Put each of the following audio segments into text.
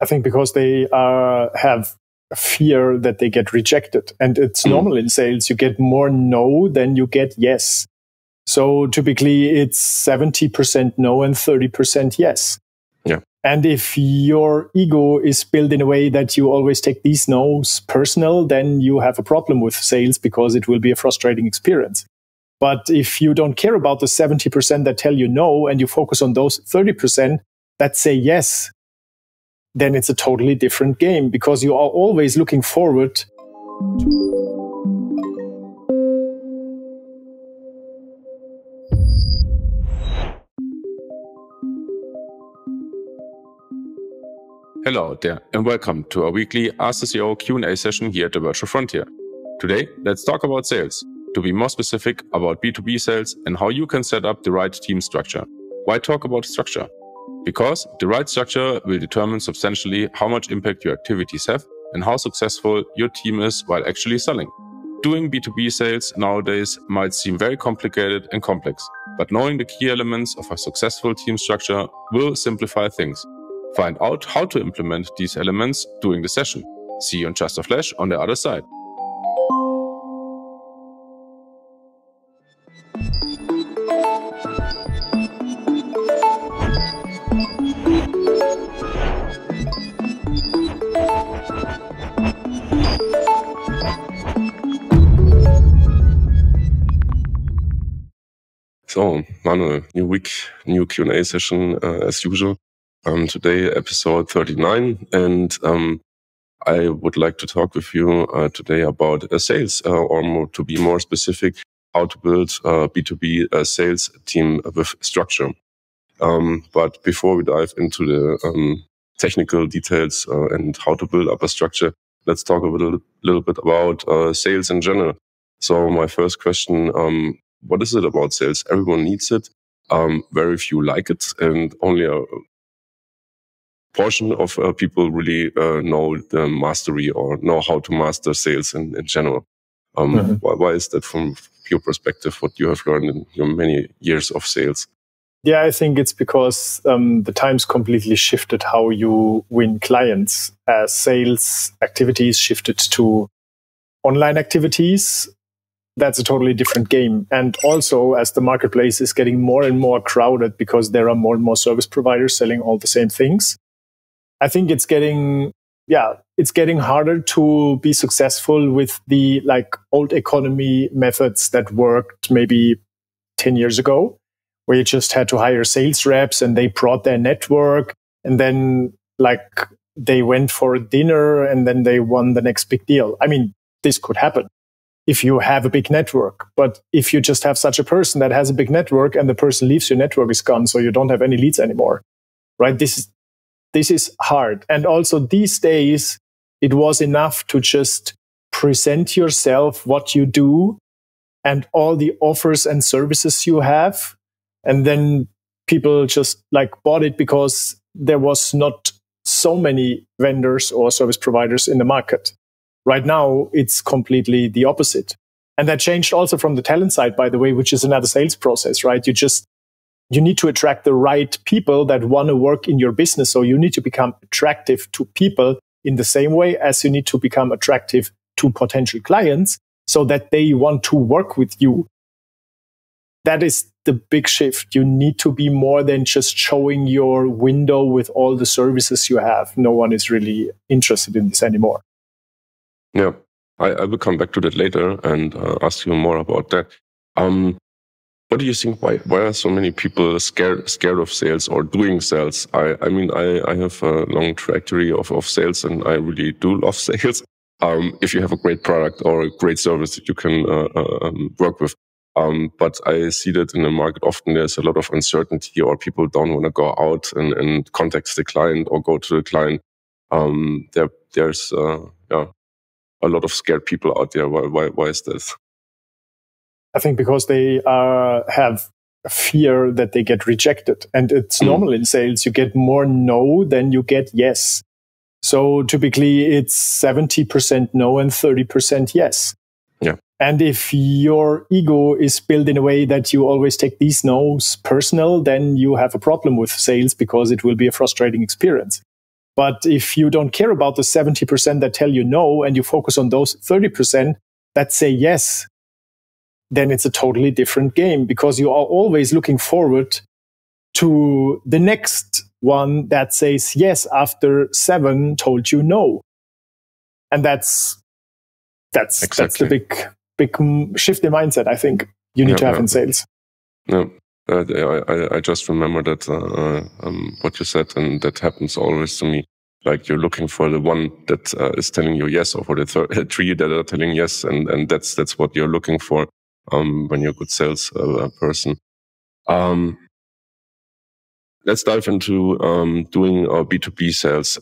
I think because they have a fear that they get rejected. And it's normal in sales. You get more no than you get yes. So typically it's 70% no and 30% yes. Yeah. And if your ego is built in a way that you always take these no's personal, then you have a problem with sales because it will be a frustrating experience. But if you don't care about the 70% that tell you no and you focus on those 30% that say yes, then it's a totally different game because you are always looking forward to. Hello out there and welcome to our weekly Ask the CEO Q&A session here at the Virtual Frontier. Today, let's talk about sales. To be more specific about B2B sales and how you can set up the right team structure. Why talk about structure? Because the right structure will determine substantially how much impact your activities have and how successful your team is while actually selling. Doing B2B sales nowadays might seem very complicated and complex, but knowing the key elements of a successful team structure will simplify things. Find out how to implement these elements during the session. See you in just a flash on the other side. So, Manuel, new week, new Q&A session as usual. Today, episode 39, and I would like to talk with you today about sales, or to be more specific, how to build a B2B sales team with structure. But before we dive into the technical details and how to build up a structure, let's talk a little bit about sales in general. So my first question, what is it about sales? Everyone needs it. Very few like it, and only a portion of people really know the mastery or know how to master sales in general. Why is that from your perspective, what you have learned in your many years of sales? Yeah, I think it's because the times completely shifted how you win clients. As sales activities shifted to online activities, that's a totally different game. And also, as the marketplace is getting more and more crowded because there are more and more service providers selling all the same things, I think it's getting harder to be successful with the old economy methods that worked maybe 10 years ago, where you just had to hire sales reps and they brought their network and then they went for a dinner and then they won the next big deal. I mean, this could happen if you have a big network. But if you just have such a person that has a big network and the person leaves, your network is gone, so you don't have any leads anymore, right? This is hard. And also these days, it was enough to just present yourself, what you do, and all the offers and services you have. And then people just bought it because there was not so many vendors or service providers in the market. Right now, it's completely the opposite. And that changed also from the talent side, by the way, which is another sales process, right? You need to attract the right people that want to work in your business. So you need to become attractive to people in the same way as you need to become attractive to potential clients so that they want to work with you. That is the big shift. You need to be more than just showing your window with all the services you have. No one is really interested in this anymore. Yeah, I will come back to that later and ask you more about that. What do you think? Why are so many people scared of sales or doing sales? I mean, I have a long trajectory of sales, and I really do love sales. If you have a great product or a great service that you can work with. But I see that in the market often there's a lot of uncertainty, or people don't want to go out and contact the client or go to the client. There's a lot of scared people out there. Why is this? I think because they have a fear that they get rejected. And it's normal in sales. You get more no than you get yes. So typically it's 70% no and 30% yes. Yeah. And if your ego is built in a way that you always take these no's personal, then you have a problem with sales because it will be a frustrating experience. But if you don't care about the 70% that tell you no, and you focus on those 30% that say yes, then it's a totally different game, because you are always looking forward to the next one that says yes after 7 told you no. And that's the big shift in mindset, I think, you need to have in sales. No, I just remember that what you said, and that happens always to me. Like, you're looking for the one that is telling you yes, or for the 3 that are telling yes, and that's what you're looking for when you're a good sales person. Let's dive into doing B2B sales.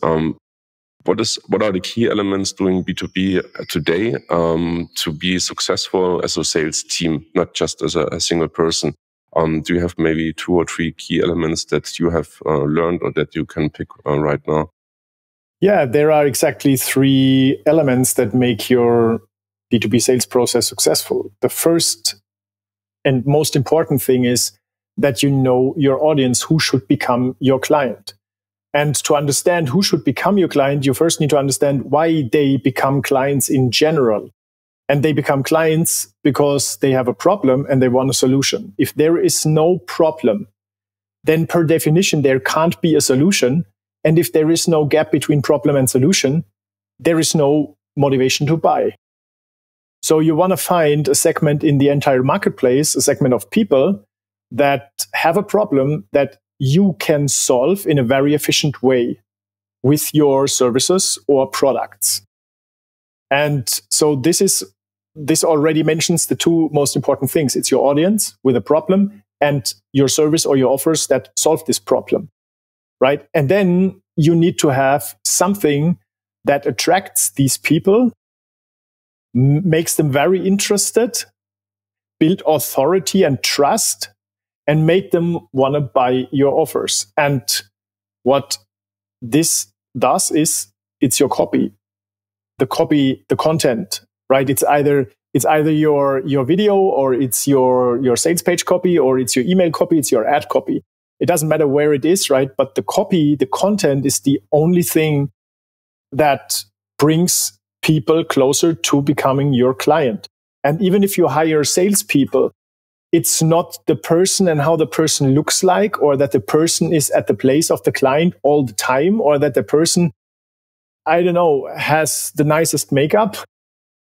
What are the key elements doing B2B today to be successful as a sales team, not just as a single person? Do you have maybe 2 or 3 key elements that you have learned or that you can pick right now? Yeah, there are exactly 3 elements that make your B2B sales process successful. The first and most important thing is that you know your audience, who should become your client. And to understand who should become your client, you first need to understand why they become clients in general. And they become clients because they have a problem and they want a solution. If there is no problem, then per definition, there can't be a solution. And if there is no gap between problem and solution, there is no motivation to buy. So you want to find a segment in the entire marketplace, a segment of people that have a problem that you can solve in a very efficient way with your services or products. And so this already mentions the 2 most important things. It's your audience with a problem and your service or your offers that solve this problem, right? And then you need to have something that attracts these people, makes them very interested, build authority and trust, and make them want to buy your offers. And what this does is it's your copy, the content, right? It's either your video, or it's your sales page copy, or it's your email copy, it's your ad copy. It doesn't matter where it is, right? But the copy, the content is the only thing that brings people closer to becoming your client. And even if you hire salespeople, it's not the person and how the person looks like, or that the person is at the place of the client all the time, or that the person, I don't know, has the nicest makeup.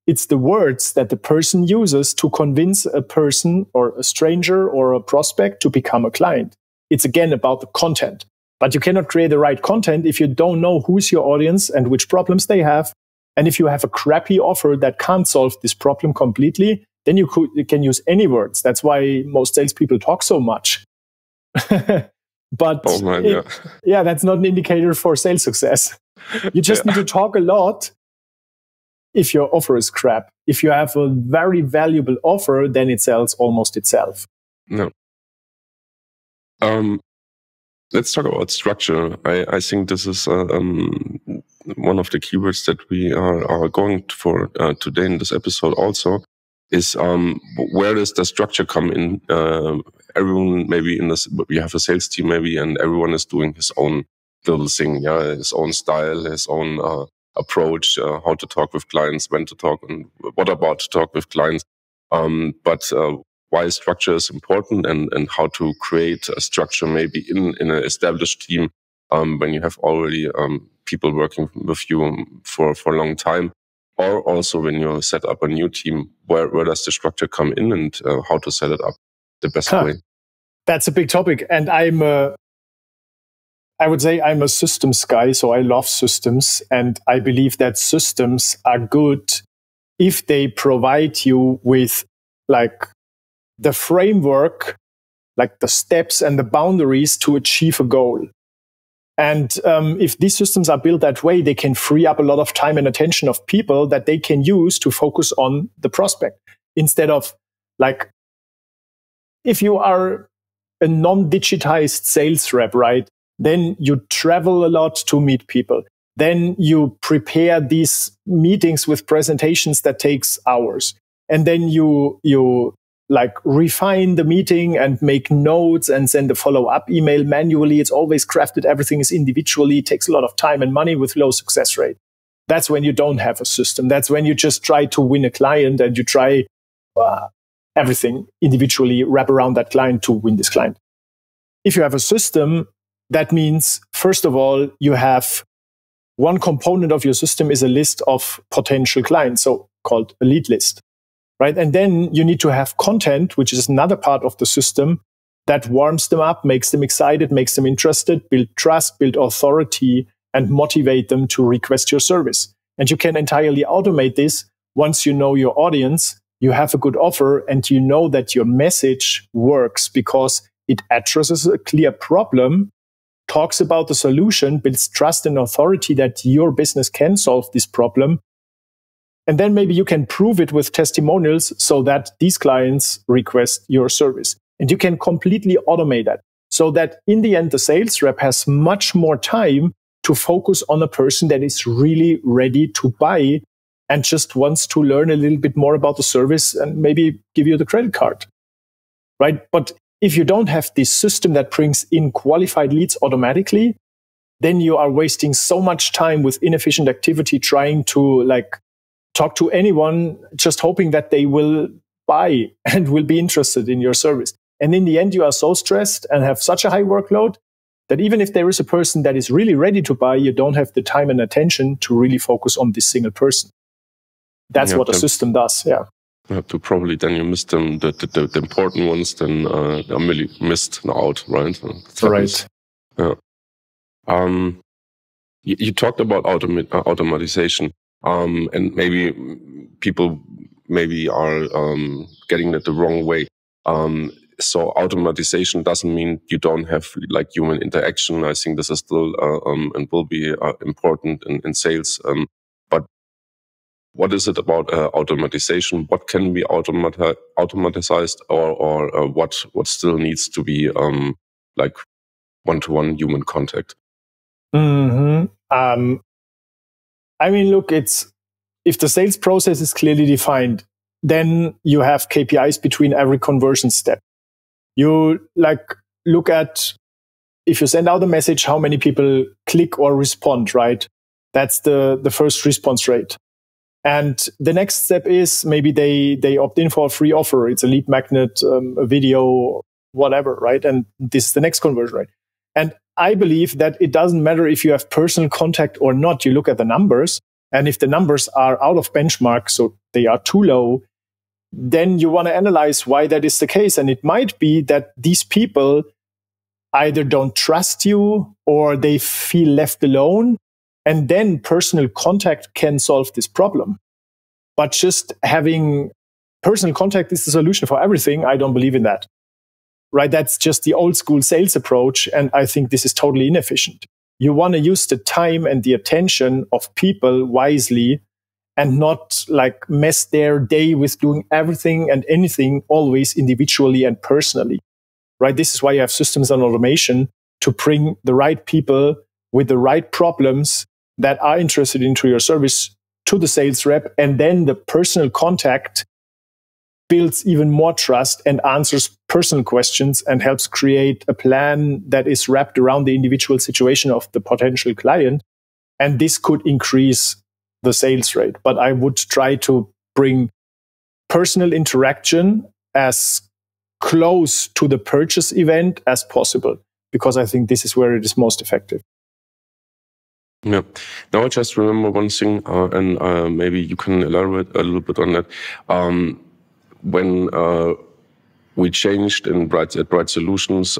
It's the words that the person uses to convince a person or a stranger or a prospect to become a client. It's again about the content. But you cannot create the right content if you don't know who's your audience and which problems they have. And if you have a crappy offer that can't solve this problem completely, then you can use any words. That's why most salespeople talk so much. But that's not an indicator for sales success. You just need to talk a lot if your offer is crap. If you have a very valuable offer, then it sells almost itself. No. Let's talk about structure. I think this is one of the keywords that we are going for today in this episode also. Is where does the structure come in? Everyone maybe in this, we have a sales team maybe, and everyone is doing his own little thing, his own style, his own approach, how to talk with clients, when to talk, and what about to talk with clients. But why structure is important, and how to create a structure maybe in an established team when you have already people working with you for a long time. Or also when you set up a new team, where does the structure come in, and how to set it up the best way? That's a big topic. And I would say I'm a systems guy, so I love systems. And I believe that systems are good if they provide you with like the framework, like the steps and the boundaries to achieve a goal. And if these systems are built that way, they can free up a lot of time and attention of people that they can use to focus on the prospect. Instead of, like, if you are a non-digitized sales rep, right, then you travel a lot to meet people. Then you prepare these meetings with presentations that takes hours. And then you like refine the meeting and make notes and send a follow-up email manually. It's always crafted. Everything is individually. It takes a lot of time and money with low success rate. That's when you don't have a system. That's when you just try to win a client and you try everything individually, wrap around that client to win this client. If you have a system, that means, first of all, you have one component of your system is a list of potential clients, so called a lead list, right? And then you need to have content, which is another part of the system that warms them up, makes them excited, makes them interested, build trust, build authority, and motivate them to request your service. And you can entirely automate this once you know your audience, you have a good offer, and you know that your message works because it addresses a clear problem, talks about the solution, builds trust and authority that your business can solve this problem. And then maybe you can prove it with testimonials so that these clients request your service. And you can completely automate that so that in the end, the sales rep has much more time to focus on a person that is really ready to buy and just wants to learn a little bit more about the service and maybe give you the credit card, right? But if you don't have this system that brings in qualified leads automatically, then you are wasting so much time with inefficient activity trying to like talk to anyone, just hoping that they will buy and will be interested in your service. And in the end, you are so stressed and have such a high workload that even if there is a person that is really ready to buy, you don't have the time and attention to really focus on this single person. That's what a system does. Yeah. To probably then you miss them, the important ones, then are really missed out, right? Right. Yeah. You talked about automatization, and maybe people maybe are getting that the wrong way. So automatization doesn't mean you don't have like human interaction. I think this is still and will be important in sales. But what is it about automatization? What can be automatized, or what still needs to be like one-to-one human contact? Mm-hmm. I mean, look, if the sales process is clearly defined, then you have KPIs between every conversion step. You like look at if you send out a message, how many people click or respond, right? That's the first response rate. And the next step is maybe they opt in for a free offer. It's a lead magnet, a video, whatever, right? And this is the next conversion rate. And I believe that it doesn't matter if you have personal contact or not. You look at the numbers, and if the numbers are out of benchmark, so they are too low, then you want to analyze why that is the case. And it might be that these people either don't trust you or they feel left alone. And then personal contact can solve this problem. But just having personal contact is the solution for everything, I don't believe in that. Right? That's just the old school sales approach. And I think this is totally inefficient. You want to use the time and the attention of people wisely and not like mess their day with doing everything and anything always individually and personally. Right? This is why you have systems and automation to bring the right people with the right problems that are interested into your service to the sales rep. And then the personal contact builds even more trust and answers personal questions and helps create a plan that is wrapped around the individual situation of the potential client. And this could increase the sales rate. But I would try to bring personal interaction as close to the purchase event as possible, because I think this is where it is most effective. Yeah. Now I just remember one thing, and maybe you can elaborate a little bit on that. When we changed in Bright Solutions,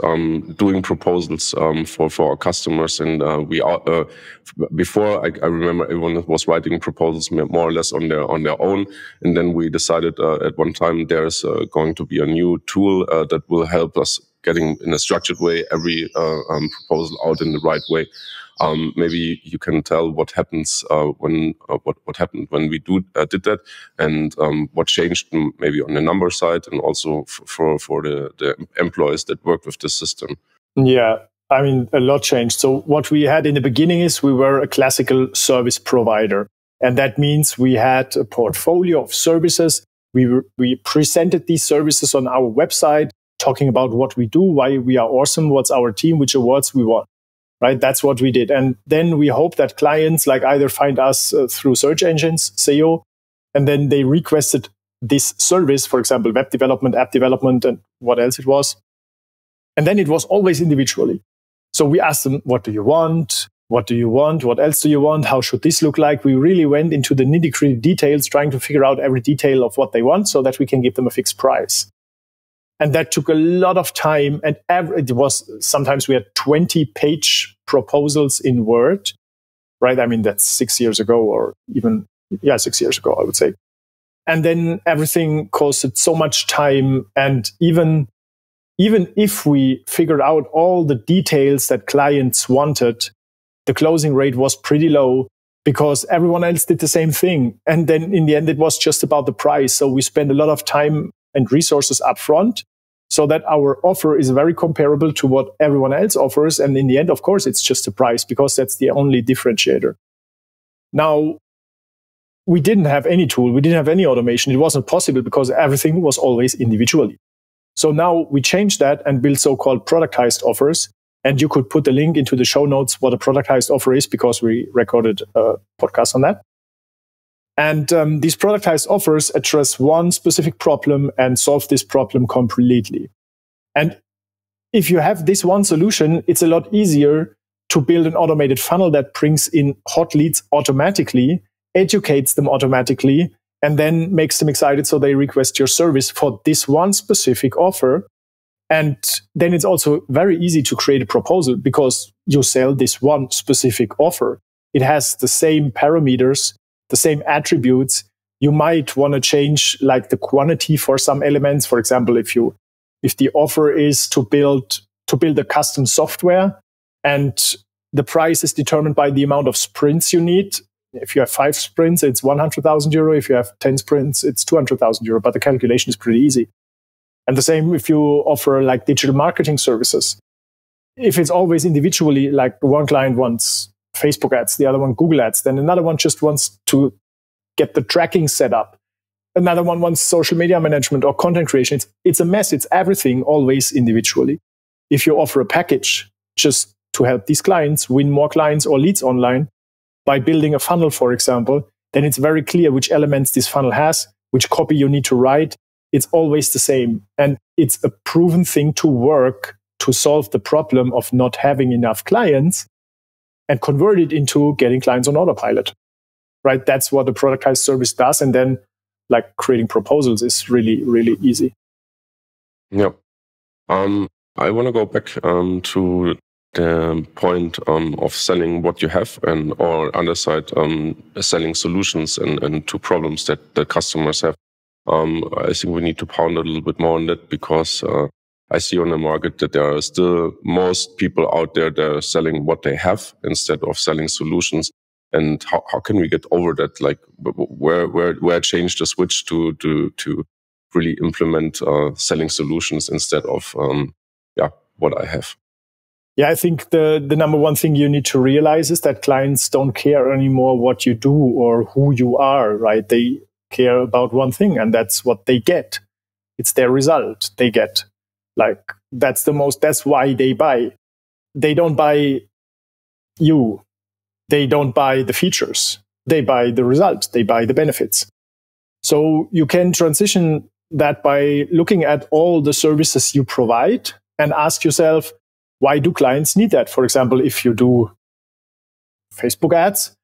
doing proposals for our customers, and we before I remember everyone was writing proposals more or less on their own, and then we decided at one time there's going to be a new tool that will help us getting in a structured way every proposal out in the right way. Maybe you can tell what happens what happened when we did that, and what changed maybe on the number side, and also for the employees that work with the system. Yeah, I mean, a lot changed. So what we had in the beginning is we were a classical service provider, and that means we had a portfolio of services We presented these services on our website, talking about what we do, why we are awesome, what's our team, which awards we won. Right? That's what we did. And then we hope that clients like either find us through search engines, SEO, and then they requested this service, for example, web development, app development, and what else it was. And then it was always individually. So we asked them, what do you want? What do you want? What else do you want? How should this look like? We really went into the nitty-gritty details, trying to figure out every detail of what they want so that we can give them a fixed price. And that took a lot of time. And it was sometimes we had 20-page proposals in Word, right? I mean, that's 6 years ago, or even, 6 years ago, I would say. And then everything costed so much time. And even if we figured out all the details that clients wanted, the closing rate was pretty low because everyone else did the same thing. And then in the end, it was just about the price. So we spent a lot of time and resources up front so that our offer is very comparable to what everyone else offers. And in the end, of course, it's just the price because that's the only differentiator. Now, we didn't have any tool. We didn't have any automation. It wasn't possible because everything was always individually. So now we changed that and built so-called productized offers. And you could put the link into the show notes what a productized offer is because we recorded a podcast on that. And these productized offers address one specific problem and solve this problem completely. And if you have this one solution, it's a lot easier to build an automated funnel that brings in hot leads automatically, educates them automatically, and then makes them excited so they request your service for this one specific offer. And then it's also very easy to create a proposal because you sell this one specific offer. It has the same parameters, the same attributes. You might want to change like the quantity for some elements. For example, if the offer is to build a custom software and the price is determined by the amount of sprints you need. If you have 5 sprints, it's 100,000 euro. If you have 10 sprints, it's 200,000 euro. But the calculation is pretty easy. And the same if you offer like digital marketing services. If it's always individually, like one client wants Facebook ads, the other one Google ads, then another one just wants to get the tracking set up. Another one wants social media management or content creation. It's a mess. It's everything always individually. If you offer a package just to help these clients win more clients or leads online by building a funnel, for example, then it's very clear which elements this funnel has, which copy you need to write. It's always the same. And it's a proven thing to work to solve the problem of not having enough clients and convert it into getting clients on autopilot, right? That's what a productized service does. And then like creating proposals is really, really easy. Yep. I want to go back to the point of selling what you have or other side, selling solutions and to problems that the customers have. I think we need to pound a little bit more on that because I see on the market that there are still most people out there that are selling what they have instead of selling solutions. And how can we get over that? Like where change the switch to really implement selling solutions instead of what I have? Yeah, I think the number one thing you need to realize is that clients don't care anymore what you do or who you are, right? They care about one thing, and that's what they get. It's their result they get. Like that's why they buy. They don't buy you. They don't buy the features. They buy the result. They buy the benefits. So you can transition that by looking at all the services you provide and ask yourself, why do clients need that? For example, if you do Facebook ads,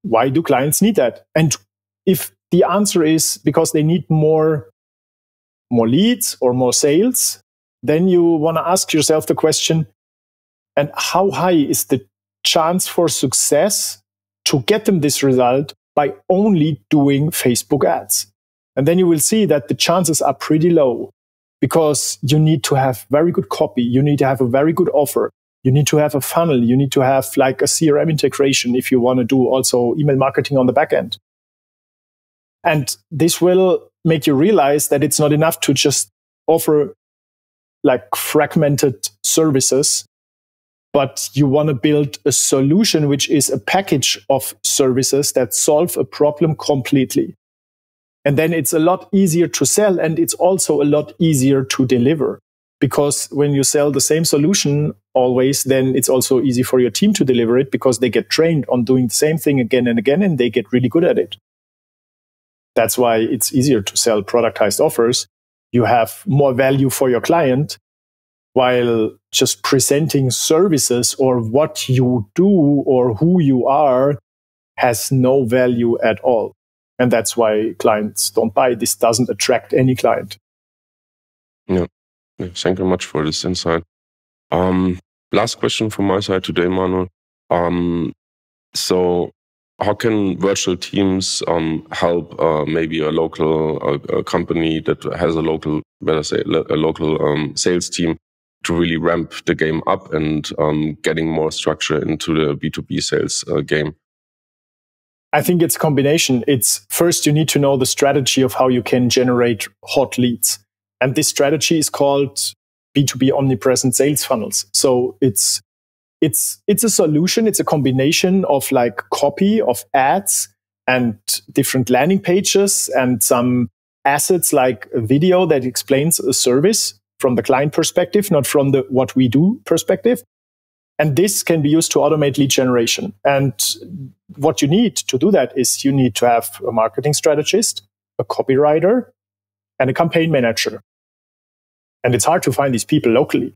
why do clients need that? And if the answer is because they need more leads or more sales, then you want to ask yourself the question, and how high is the chance for success to get them this result by only doing Facebook ads? And then you will see that the chances are pretty low because you need to have very good copy. You need to have a very good offer. You need to have a funnel. You need to have like a CRM integration if you want to do also email marketing on the back end. And this will make you realize that it's not enough to just offer like fragmented services, but you want to build a solution which is a package of services that solve a problem completely. And then it's a lot easier to sell, and it's also a lot easier to deliver. Because when you sell the same solution always, then it's also easy for your team to deliver it because they get trained on doing the same thing again and again, and they get really good at it. That's why it's easier to sell productized offers. You have more value for your client, while just presenting services or what you do or who you are has no value at all. And that's why clients don't buy. This doesn't attract any client. Yeah. Thank you much for this insight. Last question from my side today, Manuel. So how can virtual teams help maybe a local company that has a local, sales team to really ramp the game up and getting more structure into the B2B sales game? I think it's a combination. It's first, you need to know the strategy of how you can generate hot leads. And this strategy is called B2B omnipresent sales funnels. So it's a solution. It's a combination of like copy of ads and different landing pages and some assets like a video that explains a service from the client perspective, not from the what we do perspective. And this can be used to automate lead generation. And what you need to do that is you need to have a marketing strategist, a copywriter, and a campaign manager. And it's hard to find these people locally.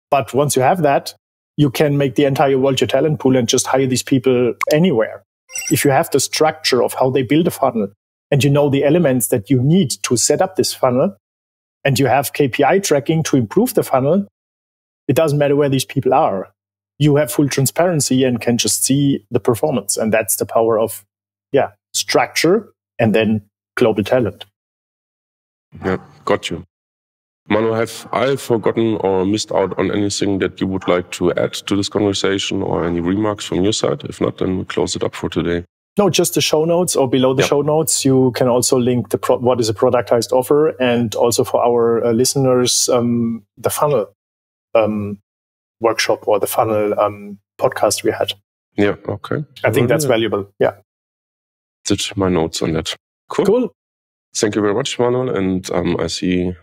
But once you have that, you can make the entire world your talent pool and just hire these people anywhere. If you have the structure of how they build a funnel and you know the elements that you need to set up this funnel and you have KPI tracking to improve the funnel, it doesn't matter where these people are. You have full transparency and can just see the performance. And that's the power of, structure and then global talent. Yeah, got you. Manu, have I forgotten or missed out on anything that you would like to add to this conversation or any remarks from your side? If not, then we close it up for today. No, just the show notes or below the show notes. You can also link what is a productized offer, and also for our listeners, the funnel workshop or the funnel podcast we had. Yeah, okay. I think that's valuable. Yeah. That's my notes on that. Cool. Thank you very much, Manuel. And I see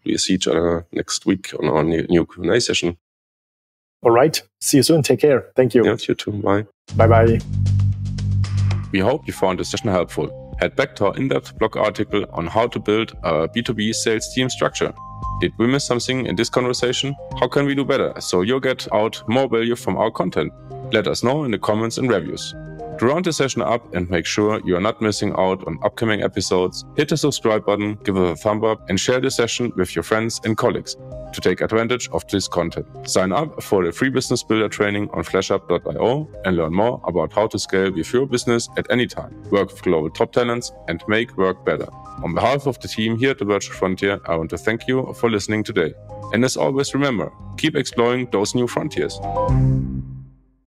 we see each other next week on our new Q&A session. All right. See you soon. Take care. Thank you. Yeah, you too. Bye. Bye-bye. We hope you found this session helpful. Head back to our in-depth blog article on how to build a B2B sales team structure. Did we miss something in this conversation? How can we do better so you'll get out more value from our content? Let us know in the comments and reviews. To round the session up and make sure you are not missing out on upcoming episodes, hit the subscribe button, give it a thumb up, and share the session with your friends and colleagues to take advantage of this content. Sign up for the free business builder training on flashup.io and learn more about how to scale with your business at any time, work with global top talents, and make work better. On behalf of the team here at the Virtual Frontier, I want to thank you for listening today. And as always, remember, keep exploring those new frontiers.